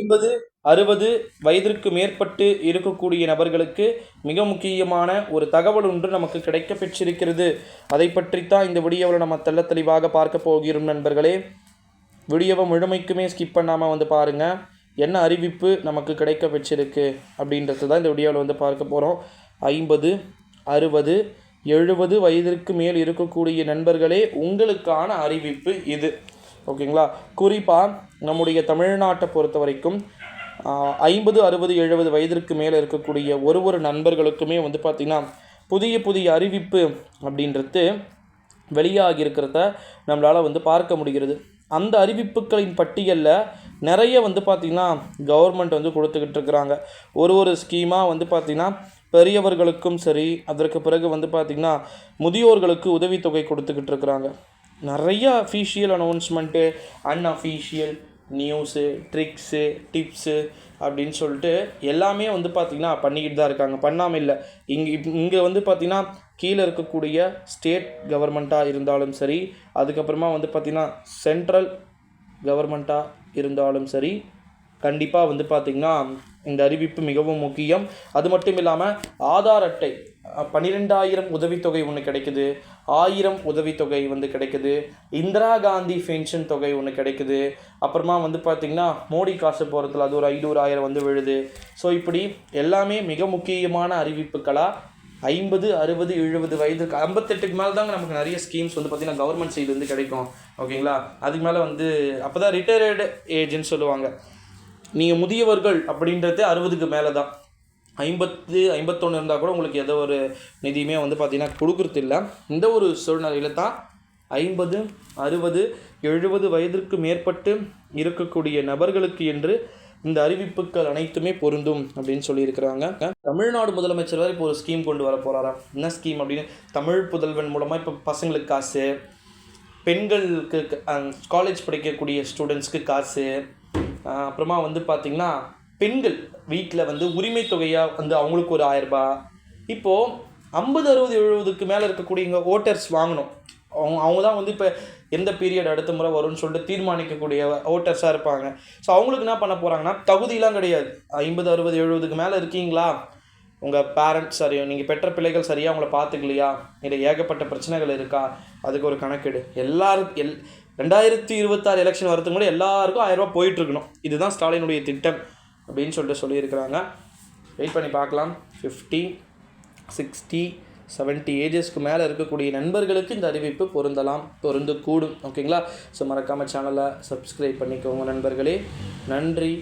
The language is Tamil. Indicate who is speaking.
Speaker 1: 50, 60 வயதிற்கு மேற்பட்டு இருக்கக்கூடிய நபர்களுக்கு மிக முக்கியமான ஒரு தகவல் ஒன்று நமக்கு கிடைக்க பெற்றிருக்கிறது. அதை பற்றித்தான் இந்த வீடியோவில் நம்ம தெளிவாக பார்க்க போகிறோம் நண்பர்களே. வீடியோவை முழுமைக்குமே ஸ்கிப் பண்ணாமல் பாருங்கள். என்ன அறிவிப்பு நமக்கு கிடைக்க பெற்றிருக்கு அப்படின்றது தான் இந்த வீடியோவில் பார்க்க போகிறோம். 50, 60, 70 வயதிற்கு மேல் இருக்கக்கூடிய நண்பர்களே, உங்களுக்கான அறிவிப்பு இது. ஓகேங்களா? குறிப்பாக நம்முடைய தமிழ்நாட்டை பொறுத்த வரைக்கும் 50, 60, 70 வயதிற்கு மேலே இருக்கக்கூடிய ஒரு நண்பர்களுக்குமே பார்த்திங்கன்னா புதிய அறிவிப்பு அப்படின்றது வெளியாகி இருக்கிறத நம்மளால் பார்க்க முடிகிறது. அந்த அறிவிப்புகளின் பட்டியலில் நிறைய பார்த்திங்கன்னா கவர்மெண்ட் கொடுத்துக்கிட்டு இருக்கிறாங்க. ஒரு ஸ்கீமாக பார்த்திங்கன்னா பெரியவர்களுக்கும் சரி, அதற்கு பிறகு பார்த்திங்கன்னா முதியோர்களுக்கு உதவித்தொகை கொடுத்துக்கிட்டு இருக்கிறாங்க. நிறைய official announcement, unofficial news, tricks, tips அப்படின்னு சொல்லிட்டு எல்லாமே பார்த்திங்கன்னா பண்ணிக்கிட்டு தான் இருக்காங்க. பண்ணாமல் இல்லை. இங்கே பார்த்திங்கன்னா கீழே இருக்கக்கூடிய ஸ்டேட் கவர்மெண்ட்டாக இருந்தாலும் சரி, அதுக்கப்புறமா பார்த்திங்கன்னா சென்ட்ரல் கவர்மெண்ட்டாக இருந்தாலும் சரி, கண்டிப்பாக பார்த்திங்கன்னா இந்த அறிவிப்பு மிகவும் முக்கியம். அது மட்டும் இல்லாமல் ஆதார் அட்டை 12,000 உதவித்தொகை ஒன்று கிடைக்குது, 1000 உதவித்தொகை கிடைக்குது, இந்திரா காந்தி பென்ஷன் தொகை ஒன்று கிடைக்குது. அப்புறமா பார்த்திங்கன்னா மோடி காசு போகிறதுல அது ஒரு 500, 1000 விழுது. ஸோ இப்படி எல்லாமே மிக முக்கியமான அறிவிப்புகளாக 50, 60, 70 வயதுக்கு 58க்கு மேலே தாங்க நமக்கு நிறைய ஸ்கீம்ஸ் பார்த்திங்கன்னா கவர்மெண்ட் சைடு கிடைக்கும். ஓகேங்களா? அதுக்கு மேலே அப்போ தான் ரிட்டையர்டு ஏஜ்னு சொல்லுவாங்க. நீங்கள் முதியவர்கள் அப்படின்றது 60க்கு மேலே தான். 50, 51 இருந்தால் கூட உங்களுக்கு எதோ ஒரு நிதியுமே பார்த்திங்கன்னா கொடுக்குறது இல்லை. இந்த ஒரு சூழ்நிலையில் தான் 50, 60, 70 வயதிற்கு மேற்பட்டு இருக்கக்கூடிய நபர்களுக்கு என்று இந்த அறிவிப்புகள் அனைத்துமே பொருந்தும் அப்படின்னு சொல்லியிருக்கிறாங்க. தமிழ்நாடு முதலமைச்சர் வேறு இப்போ ஒரு ஸ்கீம் கொண்டு வர போகிறாராம். என்ன ஸ்கீம் அப்படின்னு, தமிழ் புதல்வன் மூலமாக இப்போ பசங்களுக்கு காசு, பெண்களுக்கு காலேஜ் படிக்கக்கூடிய ஸ்டூடெண்ட்ஸ்க்கு காசு, அப்புறமா பார்த்திங்கன்னா பெண்கள் வீட்டில் உரிமை தொகையாக அவங்களுக்கு ஒரு 1000 ரூபாய். இப்போது 50, 60, 70க்கு மேலே இருக்கக்கூடிய ஓட்டர்ஸ் வாங்கணும். அவங்க தான் இப்போ எந்த பீரியட் அடுத்த முறை வரும்னு சொல்லிட்டு தீர்மானிக்கக்கூடிய ஓட்டர்ஸாக இருப்பாங்க. ஸோ அவங்களுக்கு என்ன பண்ண போகிறாங்கன்னா, தகுதியெலாம் கிடையாது. 50, 60, 70க்கு மேலே இருக்கீங்களா, உங்கள் பேரண்ட்ஸ் சரியாக, நீங்கள் பெற்ற பிள்ளைகள் சரியாக அவங்கள பார்த்துக்கலையா, இல்லை ஏகப்பட்ட பிரச்சனைகள் இருக்கா, அதுக்கு ஒரு கணக்கெடு. 2026 எலெக்ஷன் வரதுக்கு முன்னாடி எல்லாருக்கும் 1000 ரூபா போயிட்டுருக்கணும். இதுதான் ஸ்டாலினுடைய திட்டம் அப்படின்னு சொல்லியிருக்கிறாங்க. வெயிட் பண்ணி பார்க்கலாம். 50, 60, 70 ஏஜஸ்க்கு மேலே இருக்கக்கூடிய நண்பர்களுக்கு இந்த அறிவிப்பு பொருந்தக்கூடும். ஓகேங்களா? ஸோ மறக்காமல் சேனலை சப்ஸ்கிரைப் பண்ணிக்கோங்க நண்பர்களே. நன்றி.